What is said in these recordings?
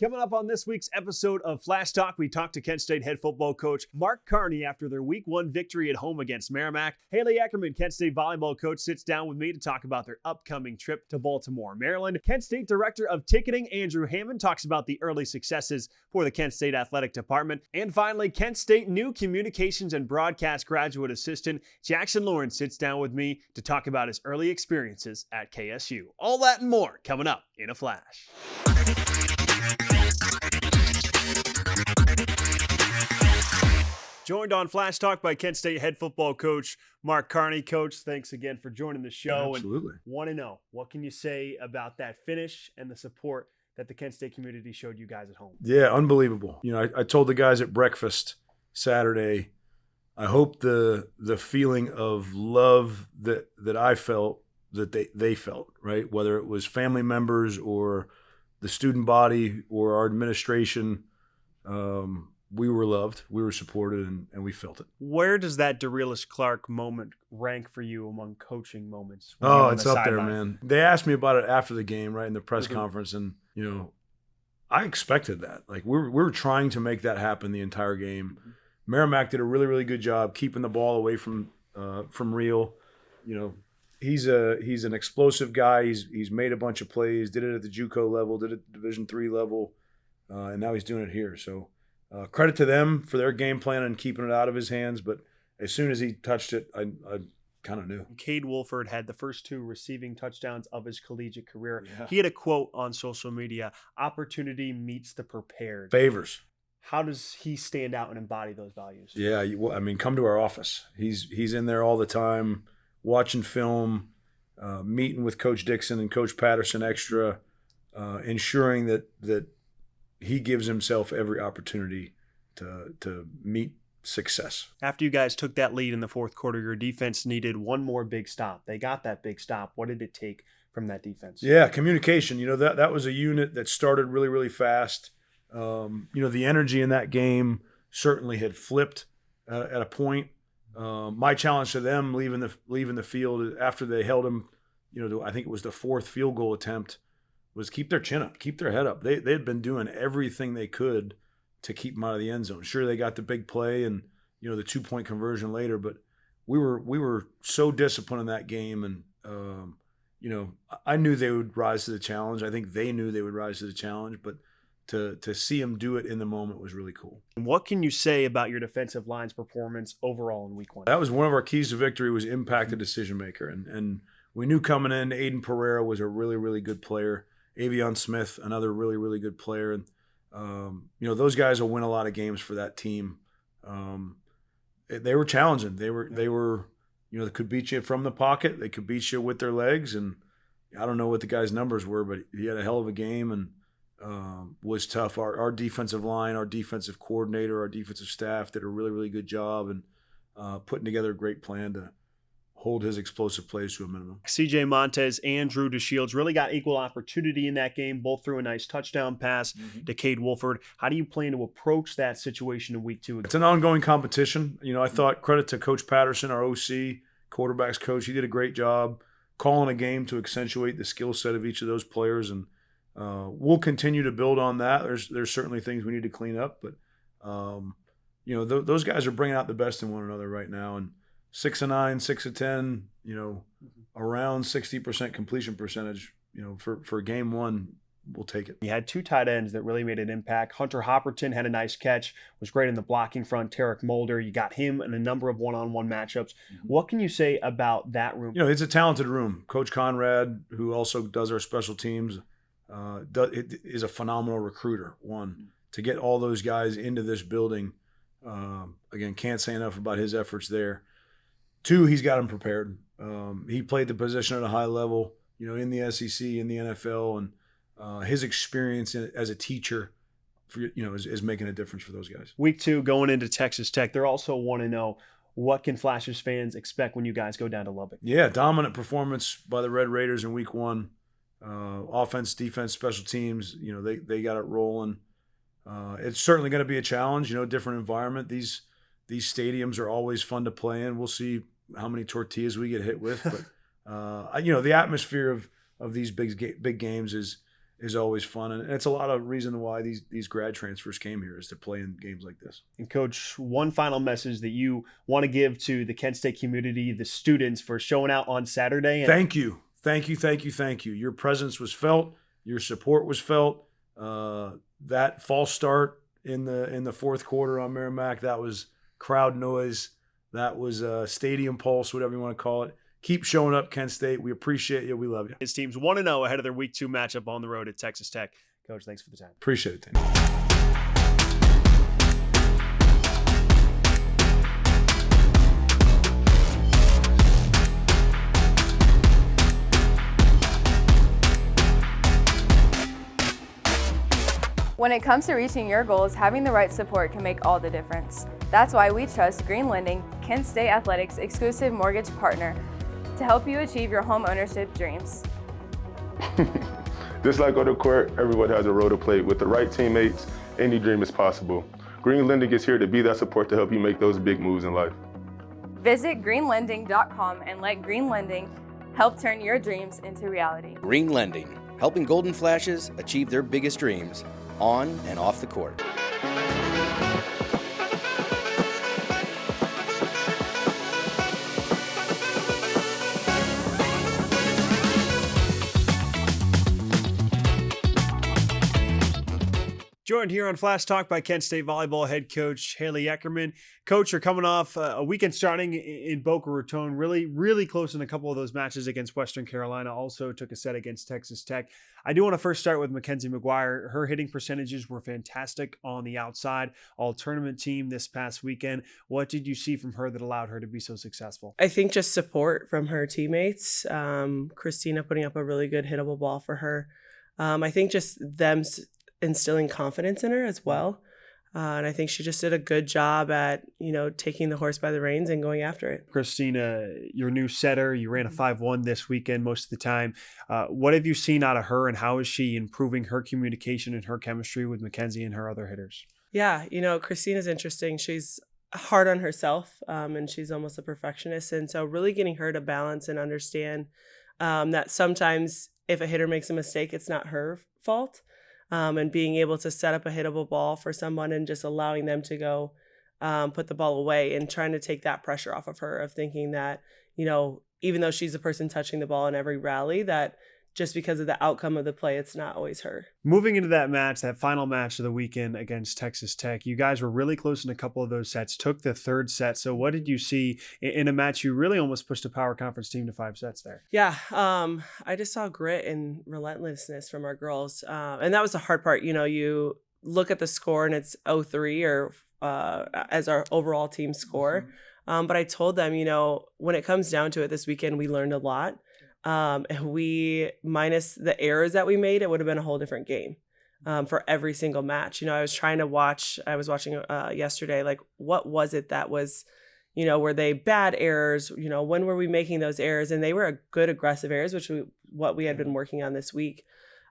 Coming up on this week's episode of Flashtalk, we talked to Kent State head football coach Mark Carney after their Week 1 victory at home against Merrimack. Haley Eckerman, Kent State volleyball coach, sits down with me to talk about their upcoming trip to Baltimore, Maryland. Kent State Director of Ticketing Andrew Hammond talks about the early successes for the Kent State Athletic Department. And finally, Kent State new Communications and Broadcast Graduate Assistant Jackson Lawrence sits down with me to talk about his early experiences at KSU. All that and more coming up in a flash. Joined on Flash Talk by Kent State head football coach Mark Carney. Coach, thanks again for joining the show. Absolutely. And want to know, what can you say about that finish and the support that the Kent State community showed you guys at home? Yeah, unbelievable. You know, I told the guys at breakfast Saturday, I hope the feeling of love that I felt, that they felt, right? Whether it was family members or the student body or our administration, we were loved, we were supported, and we felt it. Where does that Realest Clark moment rank for you among coaching moments? Oh, it's up there, man. They asked me about it after the game, right, in the press conference, and, you know, I expected that. Like, we were trying to make that happen the entire game. Merrimack did a really, really good job keeping the ball away from Real. You know, he's an explosive guy. He's made a bunch of plays, did it at the JUCO level, did it at the Division III level, and now he's doing it here. So credit to them for their game plan and keeping it out of his hands. But as soon as he touched it, I kind of knew. Cade Wolford had the first 2 receiving touchdowns of his collegiate career. Yeah. He had a quote on social media: "Opportunity meets the prepared." Favors. How does he stand out and embody those values? Yeah, I mean, come to our office. He's in there all the time, watching film, meeting with Coach Dixon and Coach Patterson extra, ensuring that he gives himself every opportunity to meet success. After you guys took that lead in the fourth quarter, your defense needed one more big stop. They got that big stop. What did it take from that defense? Yeah, communication. You know, that was a unit that started really, really fast. You know, the energy in that game certainly had flipped at a point. My challenge to them leaving the field after they held him, you know, I think it was the 4th field goal attempt, was keep their chin up, keep their head up. They had been doing everything they could to keep them out of the end zone. Sure, they got the big play and, you know, the 2-point conversion later, but we were so disciplined in that game, and you know, I knew they would rise to the challenge. I think they knew they would rise to the challenge, but to see him do it in the moment was really cool. What can you say about your defensive line's performance overall in Week 1? That was one of our keys to victory, was impact a decision maker. And we knew coming in, Aiden Pereira was a really, really good player. Avion Smith, another really, really good player. And, you know, those guys will win a lot of games for that team. They were challenging. They were, you know, they could beat you from the pocket. They could beat you with their legs. And I don't know what the guy's numbers were, but he had a hell of a game and was tough. Our defensive line, our defensive coordinator, our defensive staff did a really, really good job and putting together a great plan to hold his explosive plays to a minimum. CJ Montez and Drew DeShields really got equal opportunity in that game, both threw a nice touchdown pass to Cade Wolford. How do you plan to approach that situation in Week 2? It's an ongoing competition. You know, I thought credit to Coach Patterson, our OC, quarterbacks coach. He did a great job calling a game to accentuate the skill set of each of those players, and we'll continue to build on that. There's certainly things we need to clean up, but you know, those guys are bringing out the best in one another right now. And 6 of 9, 6 of 10, you know, around 60% completion percentage, you know, for game 1, we'll take it. You had 2 tight ends that really made an impact. Hunter Hopperton had a nice catch, was great in the blocking front. Tarek Mulder, you got him in a number of one-on-one matchups. What can you say about that room? You know, it's a talented room. Coach Conrad, who also does our special teams, is a phenomenal recruiter. One, to get all those guys into this building, again, can't say enough about his efforts there. 2, he's got them prepared. He played the position at a high level, you know, in the SEC, in the NFL, and his experience as a teacher, is making a difference for those guys. Week 2, going into Texas Tech, they're also 1-0. What can Flashers fans expect when you guys go down to Lubbock? Yeah, dominant performance by the Red Raiders in Week 1. Offense, defense, special teams, you know, they got it rolling. It's certainly going to be a challenge, you know, different environment. These stadiums are always fun to play in. We'll see how many tortillas we get hit with, but you know, the atmosphere of these big games is is always fun. And it's a lot of reason why these grad transfers came here, is to play in games like this. And Coach, one final message that you want to give to the Kent State community, the students, for showing out on Saturday. Thank you. Your presence was felt. Your support was felt. That false start in the fourth quarter on Merrimack, that was crowd noise. That was stadium pulse, whatever you want to call it. Keep showing up, Kent State. We appreciate you. We love you. His team's 1-0 ahead of their Week 2 matchup on the road at Texas Tech. Coach, thanks for the time. Appreciate it, Danny. When it comes to reaching your goals, having the right support can make all the difference. That's why we trust Green Lending, Kent State Athletics' exclusive mortgage partner, to help you achieve your home ownership dreams. Just like on the court, everyone has a role to play. With the right teammates, any dream is possible. Green Lending is here to be that support to help you make those big moves in life. Visit greenlending.com and let Green Lending help turn your dreams into reality. Green Lending, helping Golden Flashes achieve their biggest dreams on and off the court. Joined here on Flashtalk by Kent State Volleyball head coach Haley Eckerman. Coach, you're coming off a weekend starting in Boca Raton, really close in a couple of those matches against Western Carolina. Also took a set against Texas Tech. I do want to first start with Mackenzie McGuire. Her hitting percentages were fantastic on the outside. All-tournament team this past weekend. What did you see from her that allowed her to be so successful? I think just support from her teammates. Christina putting up a really good hittable ball for her. I think just them instilling confidence in her as well. And I think she just did a good job at, taking the horse by the reins and going after it. Christina, your new setter, you ran a 5-1 this weekend most of the time. What have you seen out of her, and how is she improving her communication and her chemistry with Mackenzie and her other hitters? Yeah, Christina's interesting. She's hard on herself, and she's almost a perfectionist. And so really getting her to balance and understand that sometimes if a hitter makes a mistake, it's not her fault. And being able to set up a hittable ball for someone and just allowing them to go put the ball away, and trying to take that pressure off of her, of thinking that, even though she's the person touching the ball in every rally, that just because of the outcome of the play, it's not always her. Moving into that match, that final match of the weekend against Texas Tech, you guys were really close in a couple of those sets, took the third set. So what did you see in a match you really almost pushed a power conference team to 5 sets there? Yeah, I just saw grit and relentlessness from our girls. And that was the hard part. You look at the score and it's 0-3 or as our overall team score. But I told them, when it comes down to it this weekend, we learned a lot. We, minus the errors that we made, it would have been a whole different game for every single match. I was watching yesterday, like, what was it that was, were they bad errors? When were we making those errors? And they were a good aggressive errors, what we had been working on this week.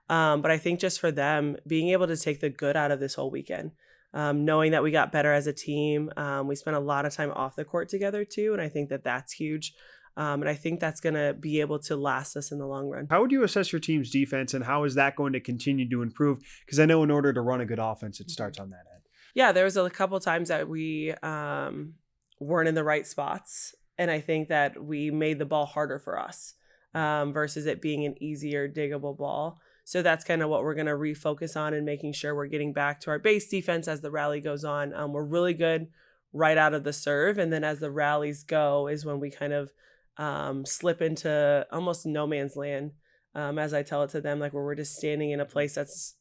But I think just for them, being able to take the good out of this whole weekend, knowing that we got better as a team. We spent a lot of time off the court together too. And I think that that's huge. And I think that's going to be able to last us in the long run. How would you assess your team's defense, and how is that going to continue to improve? Because I know in order to run a good offense, it starts on that end. Yeah, there was a couple times that we weren't in the right spots. And I think that we made the ball harder for us versus it being an easier diggable ball. So that's kind of what we're going to refocus on, and making sure we're getting back to our base defense as the rally goes on. We're really good right out of the serve. And then as the rallies go is when we kind of slip into almost no man's land, as I tell it to them, like where we're just standing in a place that's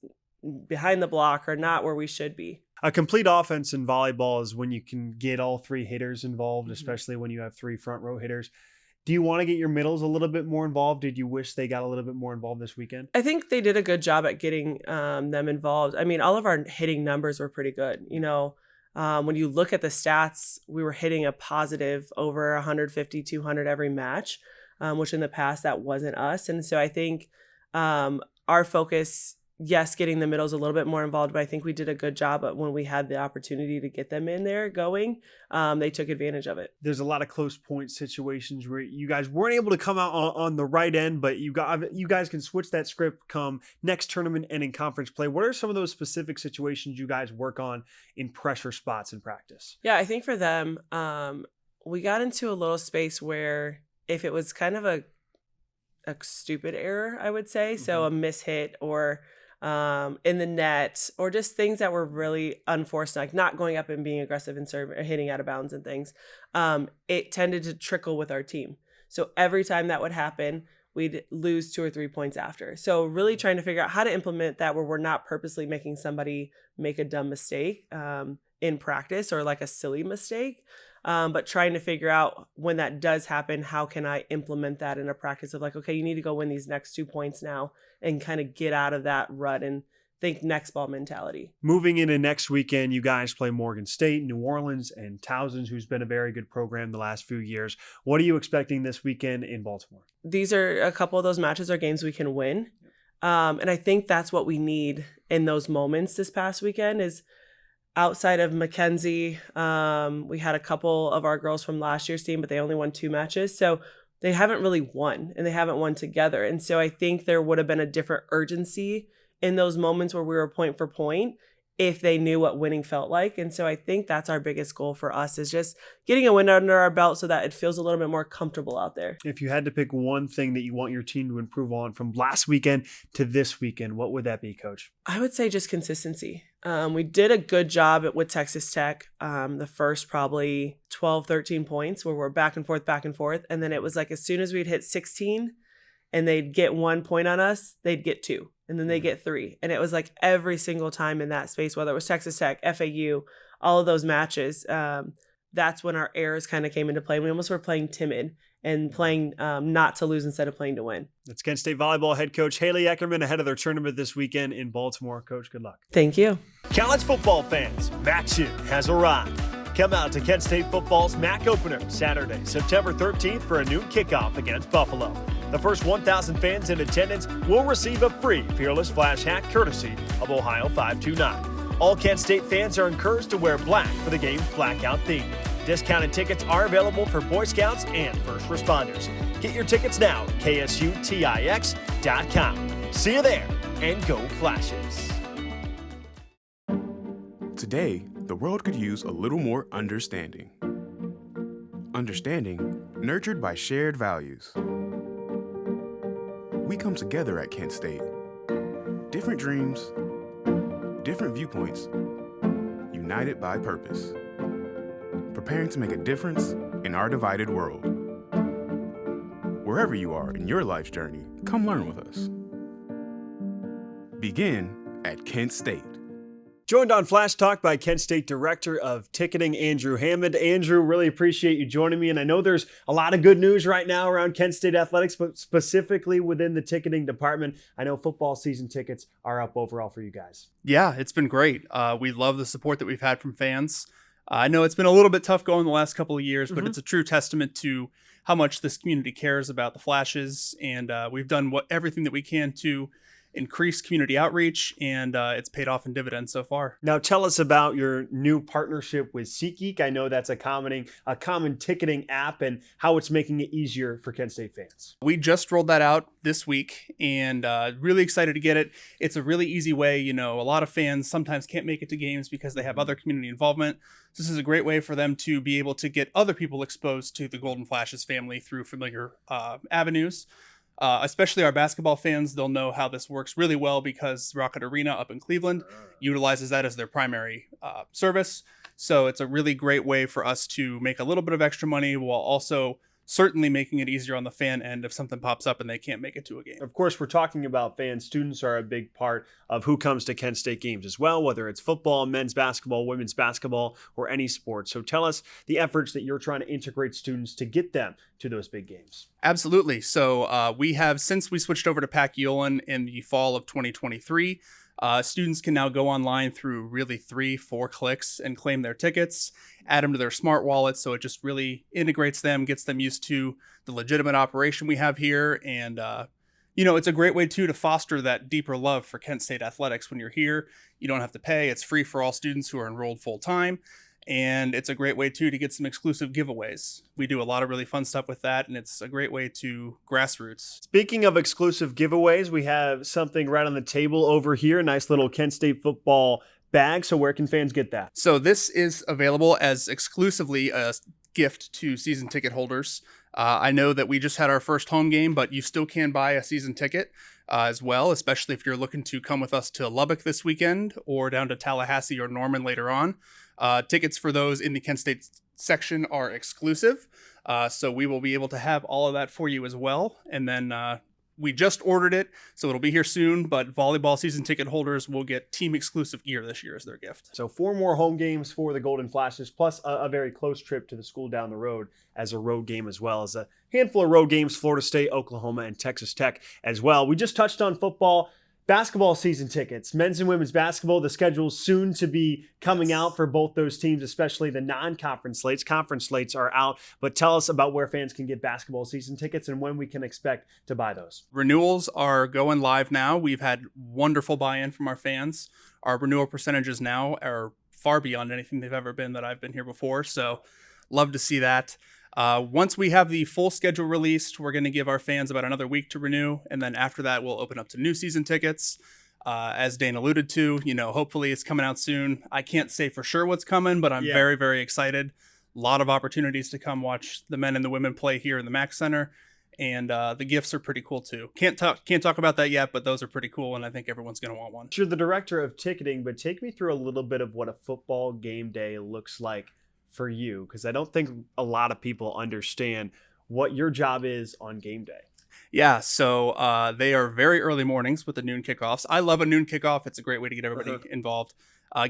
behind the block or not where we should be. A complete offense in volleyball is when you can get all 3 hitters involved, especially when you have 3 front row hitters. Do you want to get your middles a little bit more involved? Did you wish they got a little bit more involved this weekend? I think they did a good job at getting them involved. I mean, all of our hitting numbers were pretty good. When you look at the stats, we were hitting a positive over 150, 200 every match, which in the past that wasn't us. And so I think our focus, yes, getting the middles a little bit more involved, but I think we did a good job at when we had the opportunity to get them in there going. They took advantage of it. There's a lot of close point situations where you guys weren't able to come out on the right end, but you guys can switch that script come next tournament and in conference play. What are some of those specific situations you guys work on in pressure spots in practice? Yeah, I think for them, we got into a little space where if it was kind of a stupid error, I would say, so a mishit or in the net, or just things that were really unforced, like not going up and being aggressive and serve or hitting out of bounds and things, it tended to trickle with our team. So every time that would happen, we'd lose 2 or 3 points after. So really trying to figure out how to implement that where we're not purposely making somebody make a dumb mistake in practice or like a silly mistake. But trying to figure out when that does happen, how can I implement that in a practice of like, okay, you need to go win these next 2 points now and kind of get out of that rut and think next ball mentality. Moving into next weekend, you guys play Morgan State, New Orleans, and Towson, who's been a very good program the last few years. What are you expecting this weekend in Baltimore? These are a couple of those matches are games we can win. And I think that's what we need in those moments this past weekend is outside of Mackenzie, we had a couple of our girls from last year's team, but they only won 2 matches. So they haven't really won and they haven't won together. And so I think there would have been a different urgency in those moments where we were point for point if they knew what winning felt like. And so I think that's our biggest goal for us is just getting a win under our belt so that it feels a little bit more comfortable out there. If you had to pick one thing that you want your team to improve on from last weekend to this weekend, what would that be, Coach? I would say just consistency. We did a good job with Texas Tech the first probably 12, 13 points where we're back and forth. And then it was like as soon as we'd hit 16 and they'd get 1 point on us, they'd get 2. And then they get 3. And it was like every single time in that space, whether it was Texas Tech, FAU, all of those matches, that's when our errors kind of came into play. We almost were playing timid and playing not to lose instead of playing to win. That's Kent State Volleyball head coach Haley Eckerman ahead of their tournament this weekend in Baltimore. Coach, good luck. Thank you. College football fans, MACtion has arrived. Come out to Kent State football's MAC opener Saturday, September 13th for a noon kickoff against Buffalo. The first 1,000 fans in attendance will receive a free Fearless Flash hat courtesy of Ohio 529. All Kent State fans are encouraged to wear black for the game's blackout theme. Discounted tickets are available for Boy Scouts and first responders. Get your tickets now at ksutix.com. See you there, and go Flashes. Today, the world could use a little more understanding. Understanding nurtured by shared values. We come together at Kent State. Different dreams, different viewpoints, united by purpose. Preparing to make a difference in our divided world. Wherever you are in your life's journey, come learn with us. Begin at Kent State. Joined on Flash Talk by Kent State Director of Ticketing, Andrew Hammond. Andrew, really appreciate you joining me. And I know there's a lot of good news right now around Kent State athletics, but specifically within the ticketing department. I know football season tickets are up overall for you guys. Yeah, it's been great. We love the support that we've had from fans. I know it's been a little bit tough going the last couple of years, but it's a true testament to how much this community cares about the Flashes. And we've done everything that we can to increase community outreach, and it's paid off in dividends so far. Now tell us about your new partnership with SeatGeek. I know that's a common ticketing app and how it's making it easier for Kent State fans. We just rolled that out this week and really excited to get it. It's a really easy way. You know, a lot of fans sometimes can't make it to games because they have other community involvement. So this is a great way for them to be able to get other people exposed to the Golden Flashes family through familiar avenues. Especially our basketball fans, they'll know how this works really well because Rocket Arena up in Cleveland utilizes that as their primary service. So it's a really great way for us to make a little bit of extra money while also certainly making it easier on the fan end if something pops up and they can't make it to a game. Of course, we're talking about fans. Students are a big part of who comes to Kent State games as well, whether it's football, men's basketball, women's basketball, or any sport. So tell us the efforts that you're trying to integrate students to get them to those big games. Absolutely. So we have, since we switched over to Pac Yolen in the fall of 2023, students can now go online through really 3-4 clicks and claim their tickets, add them to their smart wallets. So it just really integrates them, gets them used to the legitimate operation we have here, and it's a great way too to foster that deeper love for Kent State athletics. When you're here, you don't have to pay. It's free for all students who are enrolled full time. And it's a great way too to get some exclusive giveaways. We do a lot of really fun stuff with that, and it's a great way to grassroots. Speaking of exclusive giveaways, we have something right on the table over here, a nice little Kent State football bag. So where can fans get that? So this is available as exclusively a gift to season ticket holders. I know that we just had our first home game, but you still can buy a season ticket as well, especially if you're looking to come with us to Lubbock this weekend or down to Tallahassee or Norman later on. Tickets for those in the Kent State section are exclusive, so we will be able to have all of that for you as well. And then we just ordered it, so it'll be here soon, but volleyball season ticket holders will get team exclusive gear this year as their gift. So 4 more home games for the Golden Flashes, plus a very close trip to the school down the road as a road game, as well as a handful of road games, Florida State, Oklahoma, and Texas Tech as well. We just touched on football. Basketball season tickets, men's and women's basketball, the schedule's soon to be coming out for both those teams, especially the non-conference slates. Conference slates are out, but tell us about where fans can get basketball season tickets and when we can expect to buy those. Renewals are going live now. We've had wonderful buy-in from our fans. Our renewal percentages now are far beyond anything they've ever been that I've been here before, so love to see that. Once we have the full schedule released, we're going to give our fans about another week to renew. And then after that, we'll open up to new season tickets. As Dane alluded to, hopefully it's coming out soon. I can't say for sure what's coming, but I'm very, very excited. A lot of opportunities to come watch the men and the women play here in the Mac Center. And the gifts are pretty cool too. Can't talk about that yet, but those are pretty cool. And I think everyone's going to want one. You're the director of ticketing, but take me through a little bit of what a football game day looks like for you, because I don't think a lot of people understand what your job is on game day. Yeah, so they are very early mornings with the noon kickoffs. I love a noon kickoff. It's a great way to get everybody involved.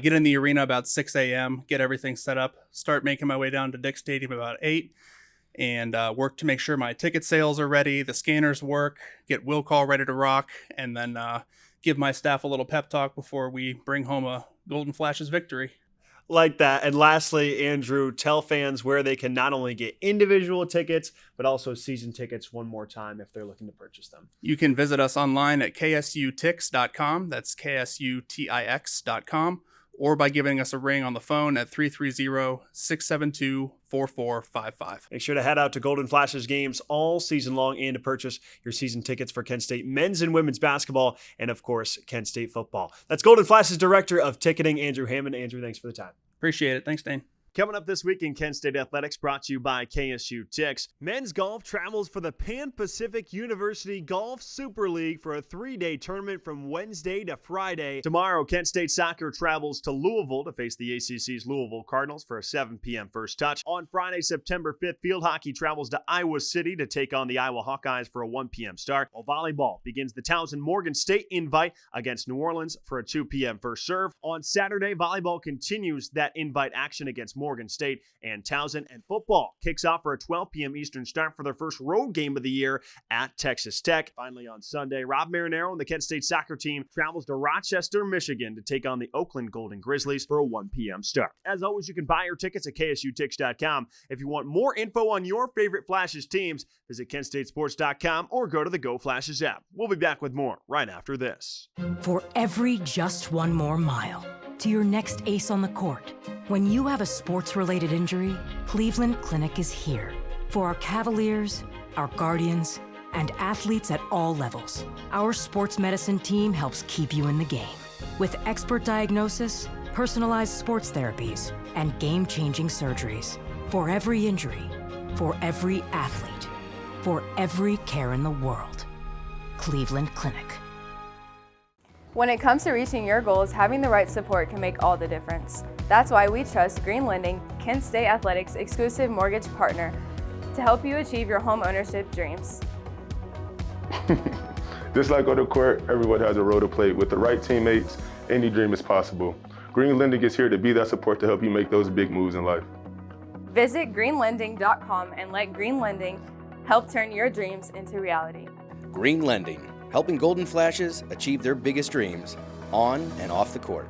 Get in the arena about 6 a.m., get everything set up, start making my way down to Dick Stadium about 8, and work to make sure my ticket sales are ready, the scanners work, get will call ready to rock, and then give my staff a little pep talk before we bring home a Golden Flashes victory. Like that. And lastly, Andrew, tell fans where they can not only get individual tickets, but also season tickets one more time if they're looking to purchase them. You can visit us online at ksutix.com. That's ksutix.com. Or by giving us a ring on the phone at 330-672-4455. Make sure to head out to Golden Flashes games all season long and to purchase your season tickets for Kent State men's and women's basketball and, of course, Kent State football. That's Golden Flashes Director of Ticketing, Andrew Hammond. Andrew, thanks for the time. Appreciate it. Thanks, Dane. Coming up this week in Kent State Athletics, brought to you by KSU Tix. Men's golf travels for the Pan-Pacific University Golf Super League for a 3-day tournament from Wednesday to Friday. Tomorrow, Kent State Soccer travels to Louisville to face the ACC's Louisville Cardinals for a 7 p.m. first touch. On Friday, September 5th, field hockey travels to Iowa City to take on the Iowa Hawkeyes for a 1 p.m. start, while volleyball begins the Towson-Morgan State invite against New Orleans for a 2 p.m. first serve. On Saturday, volleyball continues that invite action against Morgan State and Towson, and football kicks off for a 12 p.m. Eastern start for their first road game of the year at Texas Tech. Finally, on Sunday, Rob Marinaro and the Kent State soccer team travels to Rochester, Michigan to take on the Oakland Golden Grizzlies for a 1 p.m. start. As always, you can buy your tickets at ksutix.com. If you want more info on your favorite Flashes teams, visit kentstatesports.com or go to the Go Flashes app. We'll be back with more right after this. For every just one more mile to your next ace on the court, when you have a sports-related injury, Cleveland Clinic is here. For our Cavaliers, our Guardians, and athletes at all levels, our sports medicine team helps keep you in the game. With expert diagnosis, personalized sports therapies, and game-changing surgeries. For every injury, for every athlete, for every care in the world. Cleveland Clinic. When it comes to reaching your goals, having the right support can make all the difference. That's why we trust Green Lending, Kent State Athletics' exclusive mortgage partner, to help you achieve your home ownership dreams. Just like on the court, everyone has a role to play. With the right teammates, any dream is possible. Green Lending is here to be that support to help you make those big moves in life. Visit greenlending.com and let Green Lending help turn your dreams into reality. Green Lending, helping Golden Flashes achieve their biggest dreams on and off the court.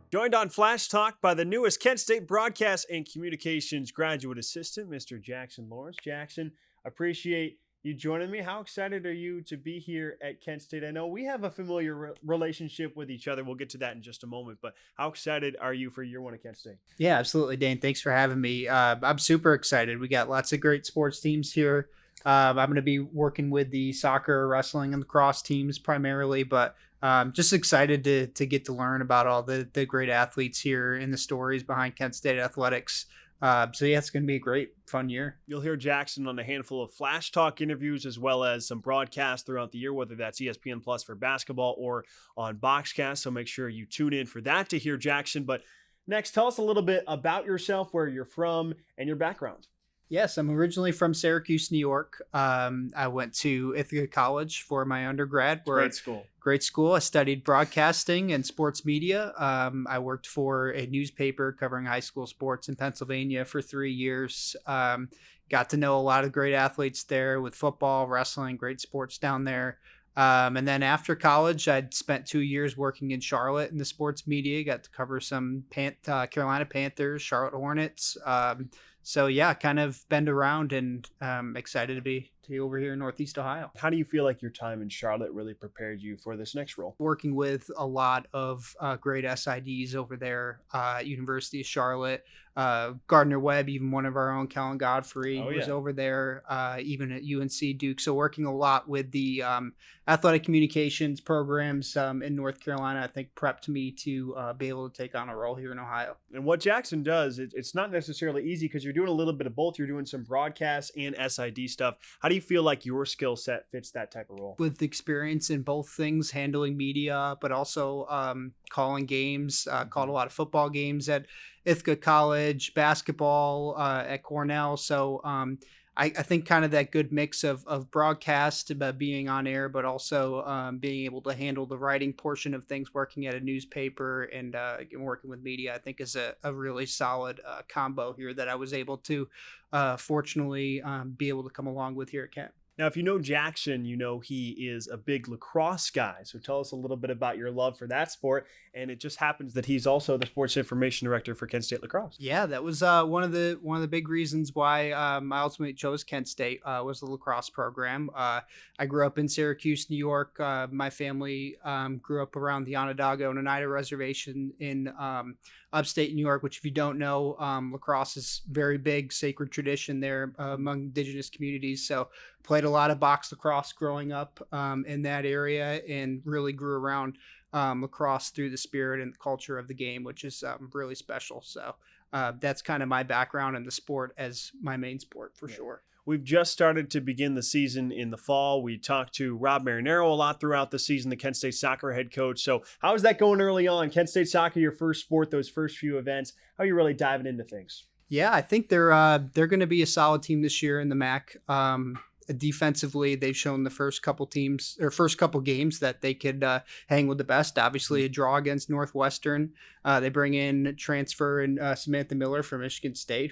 Joined on Flashtalk by the newest Kent State Broadcast and Communications Graduate Assistant, Mr. Jackson Lawrence. Jackson, appreciate you joining me. How excited are you to be here at Kent State? I know we have a familiar relationship with each other. We'll get to that in just a moment, but how excited are you for year one at Kent State? Yeah, absolutely, Dane. Thanks for having me. I'm super excited. We got lots of great sports teams here. I'm going to be working with the soccer, wrestling, and lacrosse teams primarily, but just excited to get to learn about all the great athletes here and the stories behind Kent State athletics. So yeah, it's going to be a great, fun year. You'll hear Jackson on a handful of Flashtalk interviews as well as some broadcasts throughout the year, whether that's ESPN Plus for basketball or on Boxcast. So make sure you tune in for that to hear Jackson. But next, tell us a little bit about yourself, where you're from, and your background. Yes, I'm originally from Syracuse, New York. I went to Ithaca College for my undergrad. Great school. Great school. I studied broadcasting and sports media. I worked for a newspaper covering high school sports in Pennsylvania for 3 years. Got to know a lot of great athletes there with football, wrestling, great sports down there. And then after college, I'd spent 2 years working in Charlotte in the sports media. Got to cover some Carolina Panthers, Charlotte Hornets. So yeah, kind of been around and excited to be over here in Northeast Ohio. How do you feel like your time in Charlotte really prepared you for this next role? Working with a lot of great SIDs over there, University of Charlotte, Gardner Webb, even one of our own, Kellen Godfrey, was over there, even at UNC Duke. So working a lot with the athletic communications programs in North Carolina, I think prepped me to be able to take on a role here in Ohio. And what Jackson does, it's not necessarily easy because you're doing a little bit of both. You're doing some broadcast and SID stuff. How do you feel like your skill set fits that type of role? With experience in both things, handling media, but also calling games, called a lot of football games at Ithaca College, basketball at Cornell. So I think kind of that good mix of broadcast about being on air, but also being able to handle the writing portion of things, working at a newspaper and working with media, I think is a really solid combo here that I was able to fortunately be able to come along with here at Kent. Now, if you know Jackson, you know he is a big lacrosse guy. So tell us a little bit about your love for that sport. And it just happens that he's also the sports information director for Kent State Lacrosse. Yeah, that was one of the big reasons why I ultimately chose Kent State was the lacrosse program. I grew up in Syracuse, New York. My family grew up around the Onondaga and Oneida Reservation in upstate New York, which if you don't know, lacrosse is very big, sacred tradition there among indigenous communities. So played a lot of box lacrosse growing up in that area and really grew around lacrosse through the spirit and the culture of the game, which is really special. So that's kind of my background in the sport as my main sport for sure. We've just started to begin the season in the fall. We talked to Rob Marinaro a lot throughout the season, the Kent State soccer head coach. So how is that going early on? Kent State soccer, your first sport, those first few events. How are you really diving into things? Yeah, I think they're going to be a solid team this year in the MAC. Defensively, they've shown the first couple games that they could hang with the best. Obviously, a draw against Northwestern. They bring in transfer and Samantha Miller from Michigan State,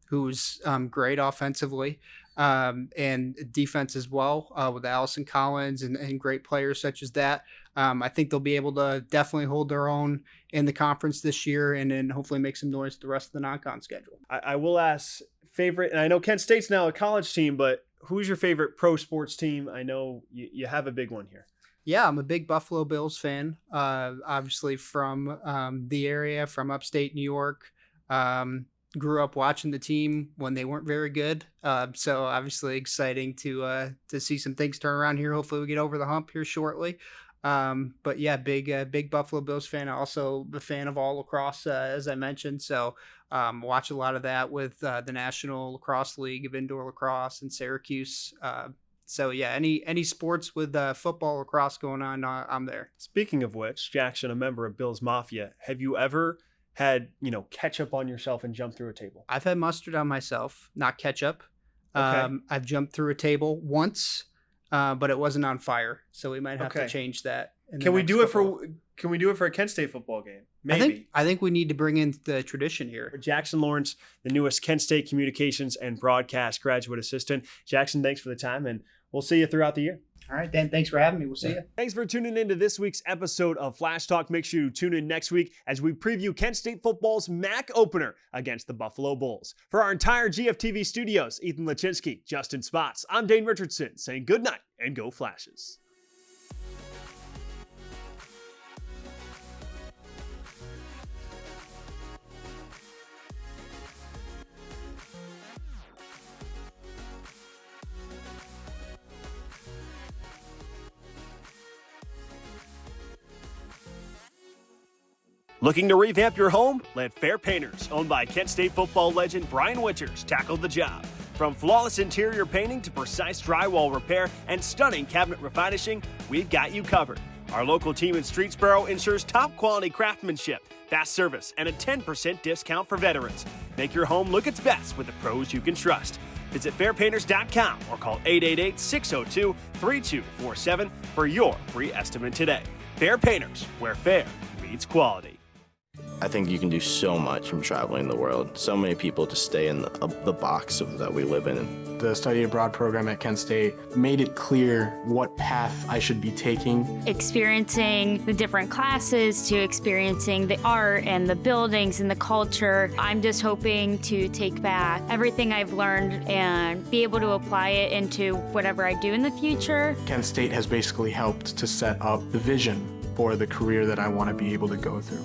who's great offensively and defense as well with Allison Collins and great players such as that. I think they'll be able to definitely hold their own in the conference this year and then hopefully make some noise the rest of the non-con schedule. I will ask favorite, and I know Kent State's now a college team, but who's your favorite pro sports team? I know you have a big one here. Yeah, I'm a big Buffalo Bills fan, obviously from the area, from upstate New York. Grew up watching the team when they weren't very good. So obviously exciting to see some things turn around here. Hopefully we get over the hump here shortly. But yeah, big Buffalo Bills fan. Also a fan of all lacrosse, as I mentioned. So watch a lot of that with the National Lacrosse League of Indoor Lacrosse in Syracuse. So yeah, any sports with football, lacrosse going on, I'm there. Speaking of which, Jackson, a member of Bills Mafia, have you ever had, ketchup on yourself and jump through a table? I've had mustard on myself, not ketchup. Okay. I've jumped through a table once, but it wasn't on fire. So we might have to change that. Can we do it for a Kent State football game? Maybe. I think we need to bring in the tradition here. Jackson Lawrence, the newest Kent State Communications and Broadcast Graduate Assistant. Jackson, thanks for the time, and we'll see you throughout the year. All right, Dan, thanks for having me. We'll see you. Thanks for tuning in to this week's episode of Flash Talk. Make sure you tune in next week as we preview Kent State football's MAC opener against the Buffalo Bulls. For our entire GFTV studios, Ethan Lachinsky, Justin Spots, I'm Dane Richardson saying good night and go Flashes. Looking to revamp your home? Let Fair Painters, owned by Kent State football legend Brian Winters, tackle the job. From flawless interior painting to precise drywall repair and stunning cabinet refinishing, we've got you covered. Our local team in Streetsboro ensures top quality craftsmanship, fast service, and a 10% discount for veterans. Make your home look its best with the pros you can trust. Visit fairpainters.com or call 888-602-3247 for your free estimate today. Fair Painters, where fair meets quality. I think you can do so much from traveling the world. So many people just stay in the box that we live in. The study abroad program at Kent State made it clear what path I should be taking. Experiencing the different classes to experiencing the art and the buildings and the culture. I'm just hoping to take back everything I've learned and be able to apply it into whatever I do in the future. Kent State has basically helped to set up the vision for the career that I want to be able to go through.